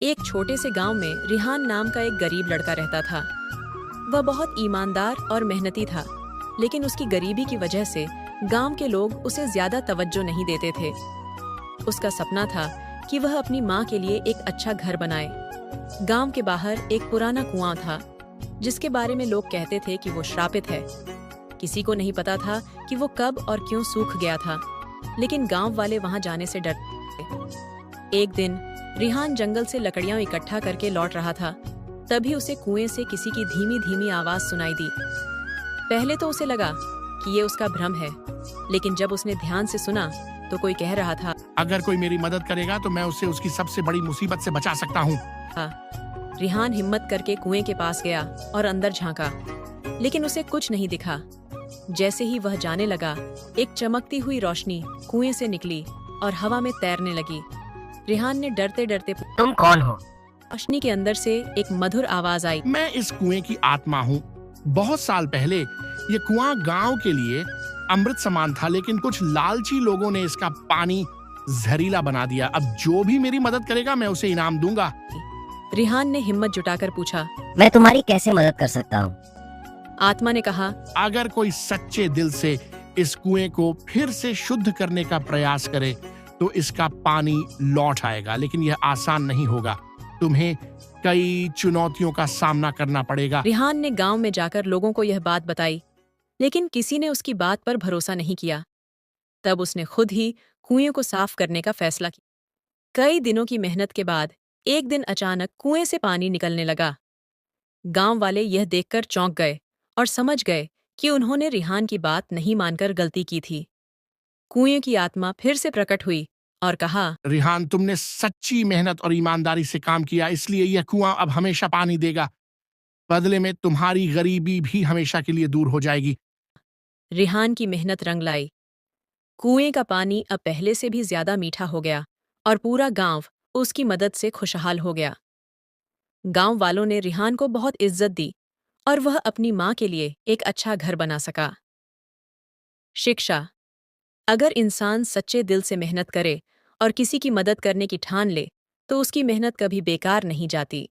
एक छोटे से गांव में रिहान नाम का एक गरीब लड़का रहता था। वह बहुत ईमानदार और मेहनती था, लेकिन उसकी गरीबी की वजह से गांव के लोग उसे ज्यादा तवज्जो नहीं देते थे। उसका सपना था कि वह अपनी माँ के लिए एक अच्छा घर बनाए। गांव के बाहर एक पुराना कुआं था, जिसके बारे में लोग कहते थे कि वो श्रापित है। किसी को नहीं पता था कि वो कब और क्यों सूख गया था, लेकिन गांव वाले वहां जाने से डरते थे। एक दिन रिहान जंगल से लकड़ियां इकट्ठा करके लौट रहा था। तभी उसे कुएं से किसी की धीमी धीमी आवाज सुनाई दी। पहले तो उसे लगा कि ये उसका भ्रम है, लेकिन जब उसने ध्यान से सुना तो कोई कह रहा था, अगर कोई मेरी मदद करेगा तो मैं उसे उसकी सबसे बड़ी मुसीबत से बचा सकता हूँ। रिहान हिम्मत करके कुएं के पास गया और अंदर झांका, लेकिन उसे कुछ नहीं दिखा। जैसे ही वह जाने लगा, एक चमकती हुई रोशनी कुएं से निकली और हवा में तैरने लगी। रिहान ने डरते डरते तुम कौन हो? रोशनी के अंदर से एक मधुर आवाज आई, मैं इस कुएं की आत्मा हूँ। बहुत साल पहले ये कुआं गांव के लिए अमृत समान था, लेकिन कुछ लालची लोगों ने इसका पानी जहरीला बना दिया। अब जो भी मेरी मदद करेगा मैं उसे इनाम दूंगा। रिहान ने हिम्मत जुटाकर पूछा, मैं तुम्हारी कैसे मदद कर सकता हूँ? आत्मा ने कहा, अगर कोई सच्चे दिल से इस कुएं को फिर से शुद्ध करने का प्रयास करे तो इसका पानी लौट आएगा, लेकिन यह आसान नहीं होगा। तुम्हें कई चुनौतियों का सामना करना पड़ेगा। रिहान ने गांव में जाकर लोगों को यह बात बताई, लेकिन किसी ने उसकी बात पर भरोसा नहीं किया। तब उसने खुद ही कुएं को साफ करने का फैसला किया। कई दिनों की मेहनत के बाद एक दिन अचानक कुएं से पानी निकलने लगा। गांव वाले यह देखकर चौंक गए और समझ गए कि उन्होंने रिहान की बात नहीं मानकर गलती की थी। कुएं की आत्मा फिर से प्रकट हुई और कहा, रिहान, तुमने सच्ची मेहनत और ईमानदारी से काम किया, इसलिए यह कुआं अब हमेशा पानी देगा। बदले में तुम्हारी गरीबी भी हमेशा के लिए दूर हो जाएगी। रिहान की मेहनत रंग लाई। कुएं का पानी अब पहले से भी ज्यादा मीठा हो गया और पूरा गांव उसकी मदद से खुशहाल हो गया। गांव वालों ने रिहान को बहुत इज्जत दी और वह अपनी माँ के लिए एक अच्छा घर बना सका। शिक्षा: अगर इंसान सच्चे दिल से मेहनत करे और किसी की मदद करने की ठान ले, तो उसकी मेहनत कभी बेकार नहीं जाती।